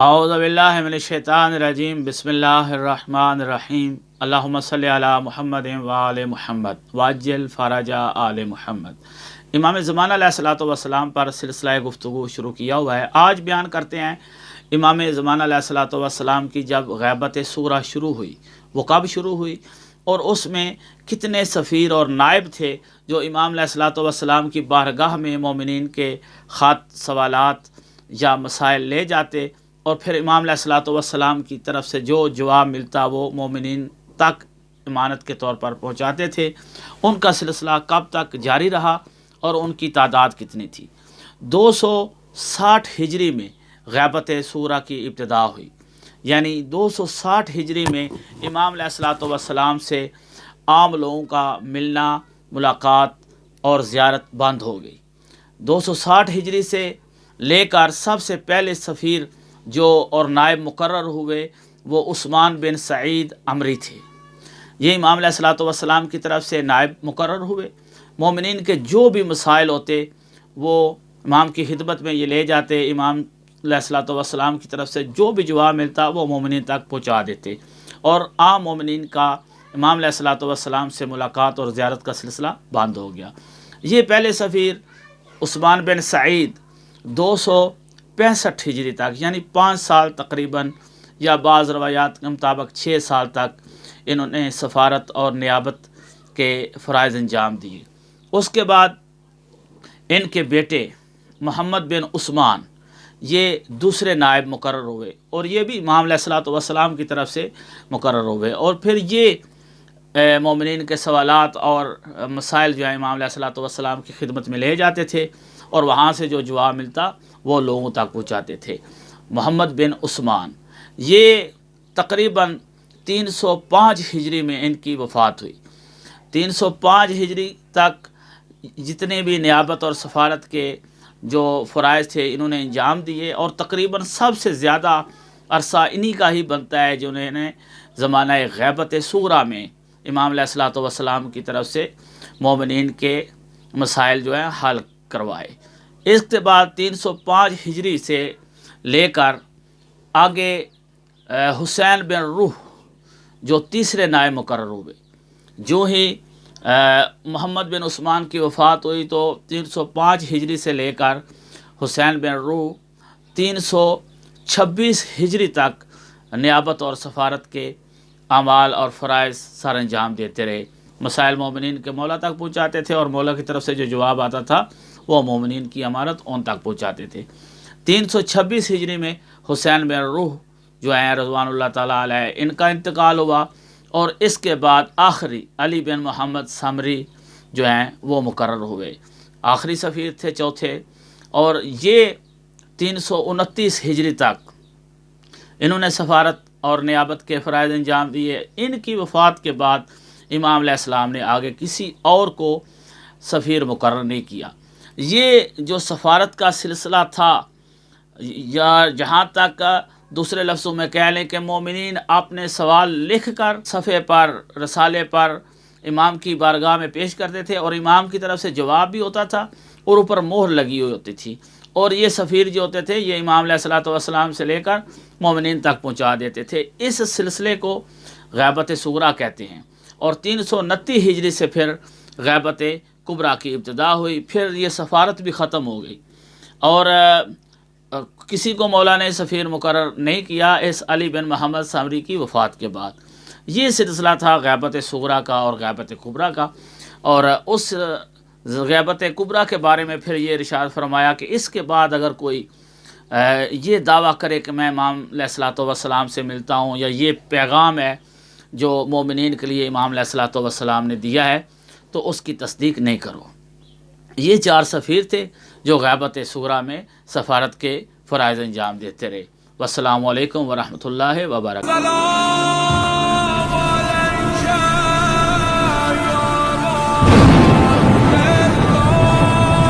अऊज़ु बिल्लाहि मिनश्शैतानिर्रजीम बिस्मिल्लाहिर्रहमानिर्रहीम अल्लाहुम्मा सल्लि अला मुहम्मदिन व आले मुहम्मद वाज्जिल फ़रजा आले मुहम्मद। इमाम ज़माना अलैहिस्सलातु वस्सलाम पर सिलसिला गुफ्तगू शुरू किया हुआ है। आज बयान करते हैं इमाम ज़माना अलैहिस्सलातु वस्सलाम की जब ग़ैबत सूरा शुरू हुई वो कब शुरू हुई और उसमें कितने सफ़ीर और नायब थे जो इमाम अलैहिस्सलातु वस्सलाम की बारगाह में मोमिनीन के ख़ात सवालात या मसाइल ले जाते और फिर इमाम अलैहिस्सलातु वस्सलाम की तरफ से जो जवाब मिलता वो मोमिनीन तक इमानत के तौर पर पहुँचाते थे। उनका सिलसिला कब तक जारी रहा और उनकी तादाद कितनी थी। 260 हिजरी में ग़ैबत सूरा की इब्तिदा हुई, यानी 260 हिजरी में इमाम अलैहिस्सलातु वस्सलाम से आम लोगों का मिलना, मुलाकात और ज़ियारत बंद हो गई। 260 हिजरी से लेकर सबसे पहले सफ़ीर जो और नायब मुकर्रर हुए वो उस्मान बिन सईद अमरी थे। ये इमाम अलैहिस्सलातु वस्सलाम की तरफ से नायब मुकर्रर हुए। मोमिनीन के जो भी मसाइल होते वो इमाम की खिदमत में ये ले जाते। इमाम अलैहिस्सलातु वस्सलाम की तरफ से जो भी जवाब मिलता वो मोमिनीन तक पहुँचा देते और आम मोमिनीन का इमाम अलैहिस्सलातु वस्सलाम से मुलाकात और ज़ियारत का सिलसिला बंद हो गया। ये पहले सफ़ीर उस्मान बिन सईद 265 हिजरी तक, यानी 5 साल तकरीबन, या बाज़ रवायात के मुताबिक 6 साल तक इन्होंने सफ़ारत और नियाबत के फ़राइज़ अंजाम दिए। उसके बाद इनके बेटे मोहम्मद बिन उस्मान ये दूसरे नायब मुकर्रर हुए और ये भी इमाम अलैहिस्सलातु वस्सलाम की तरफ से मुकर्रर हुए और फिर ये मोमिनीन के सवालात और मसाइल जो है इमाम अलैहिस्सलातु वस्सलाम की खिदमत में ले जाते थे और वहाँ से जो जवाब मिलता वो लोगों तक पहुँचाते थे। मोहम्मद बिन उस्मान ये तकरीबन 305 हिजरी में इनकी वफ़ात हुई। 305 हिजरी तक जितने भी नियाबत और सफ़ारत के जो फ़राइज़ थे इन्होंने अंजाम दिए और तकरीबन सबसे ज़्यादा अरसा इन्हीं का ही बनता है जिन्होंने ज़माना ग़ैबत सूरा में इमाम अलैहिस्सलातु वस्सलाम की तरफ से मोमिनीन के मसाइल जो हैं हल करवाए। इसके बाद 305 हिजरी से लेकर आगे हुसैन बिन रूह जो तीसरे नायब मुकर्रर हुए। जो ही मोहम्मद बिन उस्मान की वफ़ात हुई तो 305 हिजरी से लेकर हुसैन बिन रूह 326 हिजरी तक नियाबत और सफ़ारत के अमाल और फ़राइज़ सर अंजाम देते रहे। मसाइल मोमिनीन के मौला तक पहुँचाते थे और मौला की तरफ से जो जवाब आता था वो मोमिनीन की अमानत उन तक पहुँचाते थे। 326 हिजरी में हुसैन बिन रूह जो हैं रज़वानुल्लाह ताला अलैह इनका इंतकाल हुआ और इसके बाद आखिरी अली बिन मोहम्मद समरी जो हैं वो मुकर्रर हुए। आखिरी सफ़ीर थे, चौथे, और ये 329 हिजरी तक इन्होंने सफ़ारत और नियाबत के फ़राइज़ अंजाम दिए। इनकी वफ़ात के बाद इमाम अलैहिस्सलाम ने आगे किसी और को सफ़ीर मुकर्रर नहीं किया। ये जो सफ़ारत का सिलसिला था, या जहाँ तक दूसरे लफ्ज़ों में कह लें कि मोमिनीन अपने सवाल लिख कर सफ़े पर, रसाले पर इमाम की बारगाह में पेश करते थे और इमाम की तरफ से जवाब भी होता था और ऊपर मोहर लगी हुई होती थी और ये सफ़ीर जो होते थे ये इमाम अलैहिस्सलातु वस्सलाम से लेकर मोमिनीन तक पहुँचा देते थे। इस सिलसिले को ग़ैबत सूरा कहते हैं और 329 हिजरी से फिर ग़ैबत कुबरा की इब्तिदा हुई। फिर ये सफ़ारत भी ख़त्म हो गई और किसी को मौला ने सफ़ीर मुकर्रर नहीं किया इस अली बिन मोहम्मद समरी की वफ़ात के बाद। ये सिलसिला था ग़ैबत सूरा का और ग़ैबत कुबरा का। और उस ग़ैबत कुबरा के बारे में फिर ये इरशाद फरमाया कि इसके बाद अगर कोई ये दावा करे कि मैं इमाम अलैहिस्सलातु वस्सलाम से मिलता हूँ या ये पैगाम है जो मोमिनीन के लिए इमाम अलैहिस्सलातु वस्सलाम ने दिया है तो उसकी तस्दीक नहीं करो। ये 4 सफ़ीर थे जो ग़ैबत सूरा में सफ़ारत के फ़राइज़ अंजाम देते रहे। वस्सलामु अलैकुम व रहमतुल्लाहि व बरकातुहू।